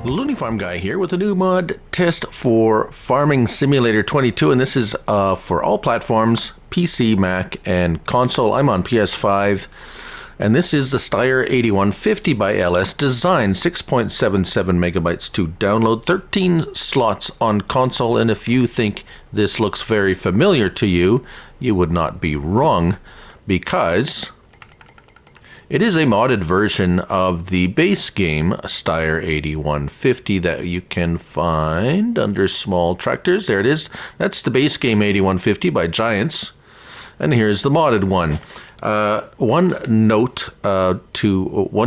Looney Farm Guy here with a new mod test for Farming Simulator 22, and this is for all platforms, PC, Mac, and console. I'm on PS5, and this is the Steyr 8150 by LS, designed 6.77 megabytes to download, 13 slots on console, and if you think this looks very familiar to you, you would not be wrong, because it is a modded version of the base game Steyr 8150 that you can find under small tractors. There it is. That's the base game 8150 by Giants. And here's the modded one. One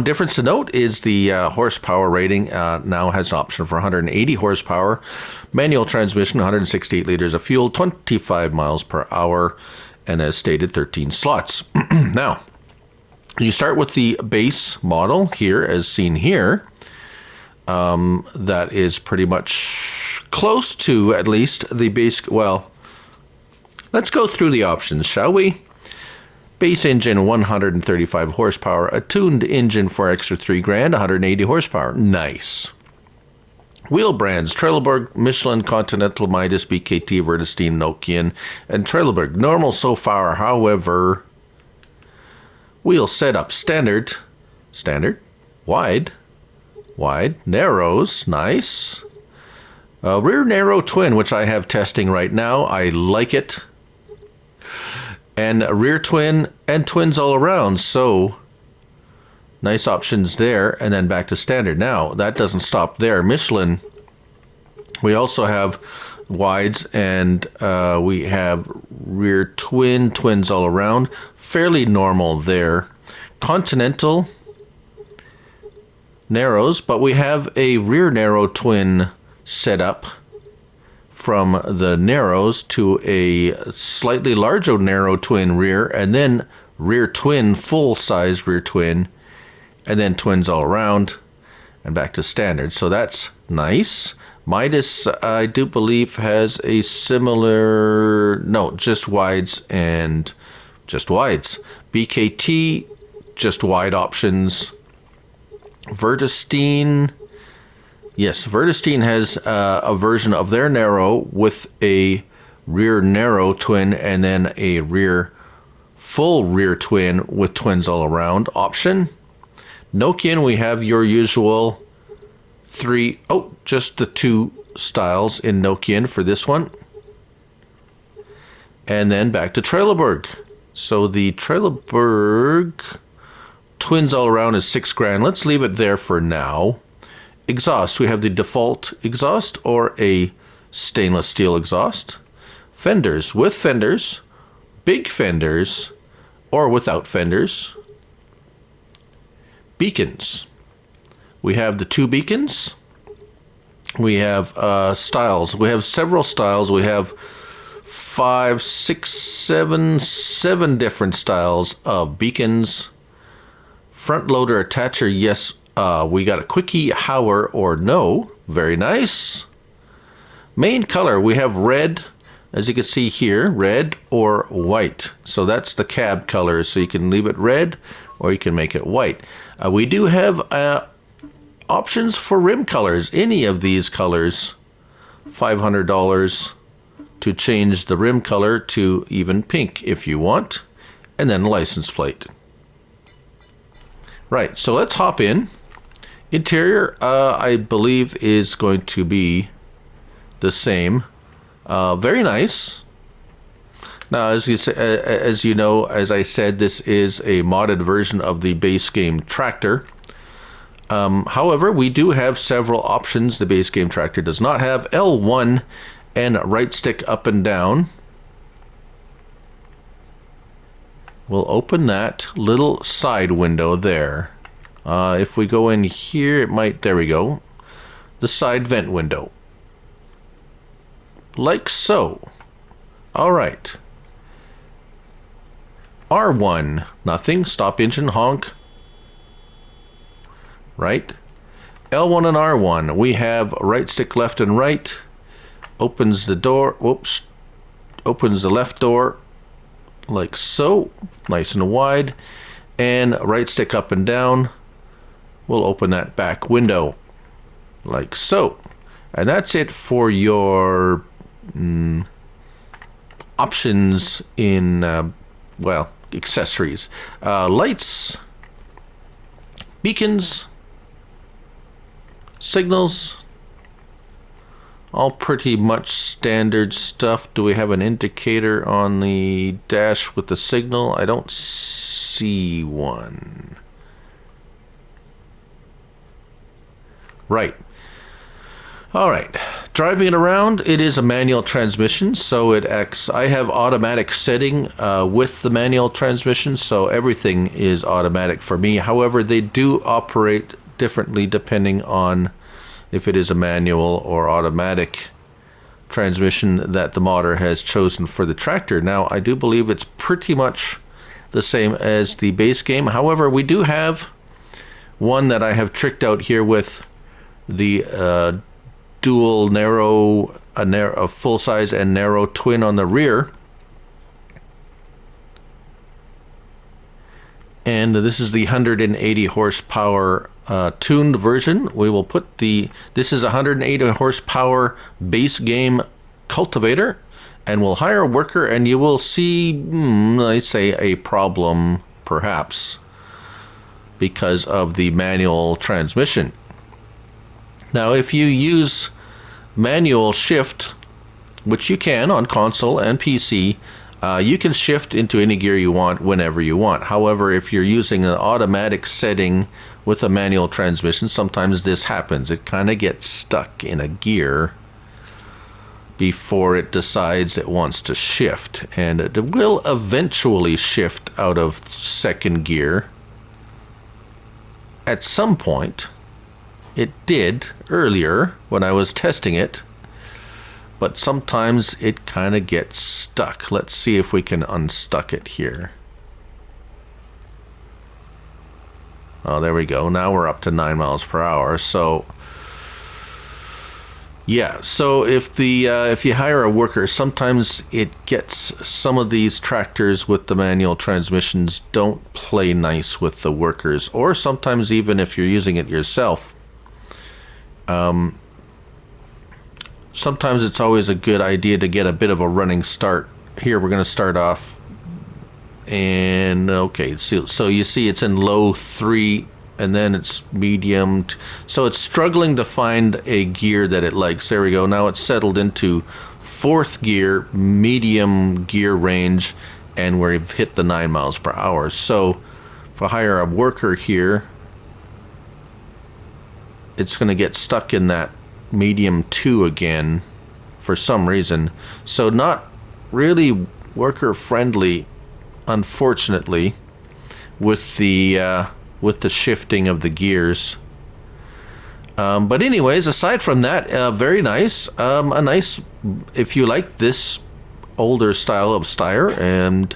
difference to note is the horsepower rating now has an option for 180 horsepower, manual transmission, 168 liters of fuel, 25 miles per hour, and as stated, 13 slots. Now, you start with the base model here, as seen here. That is pretty much close to at least the base. Well, let's go through the options, shall we? Base engine, 135 horsepower. A tuned engine for extra $3,000, 180 horsepower. Nice. Wheel brands, Trelleborg, Michelin, Continental, Midas, BKT, Vertestein, Nokian, and Trelleborg. Normal so far, however. Wheel setup, standard, wide, narrows, nice. Rear narrow twin, which I have testing right now. I like it. And rear twin and twins all around, so nice options there. And then back to standard. Now, that doesn't stop there. Michelin, we also have wides, and we have rear twins all around. Fairly normal there. Continental, narrows, but we have a rear narrow twin setup from the narrows to a slightly larger narrow twin rear, and then rear twin, full size rear twin, and then twins all around, and back to standard. So that's nice. Midas, I do believe, has a similar, no, just wides and just wides. BKT, just wide options. Vertestein, yes, Vertestein has a version of their narrow with a rear narrow twin and then a full rear twin with twins all around option. Nokian, we have your usual just the two styles in Nokian for this one. And then back to Trelleborg. So the Trelleborg twins all around is $6,000. Let's leave it there for now. Exhaust, we have the default exhaust or a stainless steel exhaust. Fenders, with fenders, big fenders, or without fenders. Beacons, we have the two beacons. We have styles. We have several styles. We have 5, 6, 7 different styles of beacons. Front loader attacher, yes. We got a quickie, hour, or no. Very nice. Main color, we have red, as you can see here, red or white. So that's the cab color. So you can leave it red or you can make it white. We do have options for rim colors. Any of these colors, $500 to change the rim color to even pink if you want. And then license plate. Right, so let's hop in. Interior, I believe, is going to be the same. Very nice. Now, as you know, as I said, this is a modded version of the base game tractor. However, we do have several options the base game tractor does not have. L1 and right stick up and down. We'll open that little side window there. If we go in here, it might, there we go. The side vent window. Like so. All right. R1, nothing. Stop engine, honk. Right. L1 and R1, we have right stick left and right. Opens the door, whoops. Opens the left door. Like so, nice and wide, and right stick up and down will open that back window. like so. And that's it for your options in, well, accessories. Lights, beacons, signals, all pretty much standard stuff. Do we have an indicator on the dash with the signal? I don't see one. Right. All right. Driving it around, it is a manual transmission, so it acts. I have automatic setting with the manual transmission, so everything is automatic for me. However, they do operate differently depending on if it is a manual or automatic transmission that the modder has chosen for the tractor. Now, I do believe it's pretty much the same as the base game. However, we do have one that I have tricked out here with the dual a full size and narrow twin on the rear. And this is the 180 horsepower tuned version. We will put this is a 180 horsepower base game cultivator, and we'll hire a worker, and you will see, let's say, a problem perhaps because of the manual transmission. Now, if you use manual shift, which you can on console and PC, you can shift into any gear you want whenever you want. However, if you're using an automatic setting with a manual transmission, sometimes this happens. It kind of gets stuck in a gear before it decides it wants to shift. And it will eventually shift out of second gear at some point. It did earlier when I was testing it, but sometimes it kind of gets stuck. Let's see if we can unstuck it here. Oh, there we go. Now we're up to 9 miles per hour. So yeah, so if you hire a worker, sometimes it gets, some of these tractors with the manual transmissions don't play nice with the workers, or sometimes even if you're using it yourself. Sometimes it's always a good idea to get a bit of a running start. Here we're going to start off, and okay, so you see it's in low 3, and then it's medium, so it's struggling to find a gear that it likes. There we go. Now it's settled into 4th gear, medium gear range, and we've hit the 9 miles per hour. So if I hire a worker here, it's going to get stuck in that medium 2 again for some reason. So not really worker friendly, unfortunately, with the shifting of the gears. But anyways, aside from that, very nice. A nice, if you like this older style of Steyr and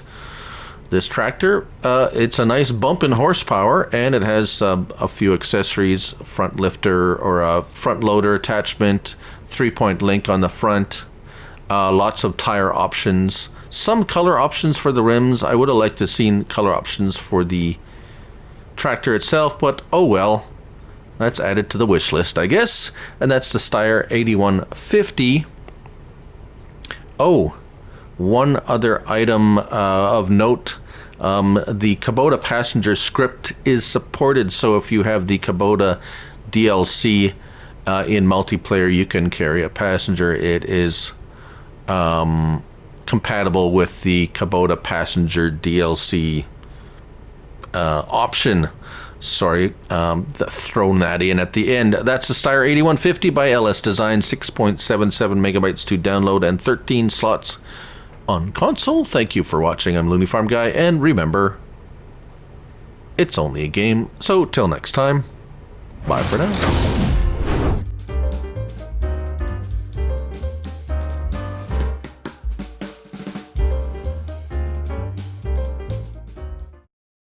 this tractor, it's a nice bump in horsepower, and it has a few accessories: front lifter or a front loader attachment, 3-point link on the front, lots of tire options, some color options for the rims. I would have liked to have seen color options for the tractor itself, but oh well, that's added to the wish list, I guess. And that's the Steyr 8150. Oh, one other item of note, the Kubota passenger script is supported, so if you have the Kubota DLC in multiplayer, you can carry a passenger. It is compatible with the Kubota passenger DLC option. Sorry, thrown that in at the end. That's the Steyr 8150 by LS Design, 6.77 megabytes to download and 13 slots on console. Thank you for watching. I'm Looney Farm Guy, and remember, it's only a game. So till next time, bye for now.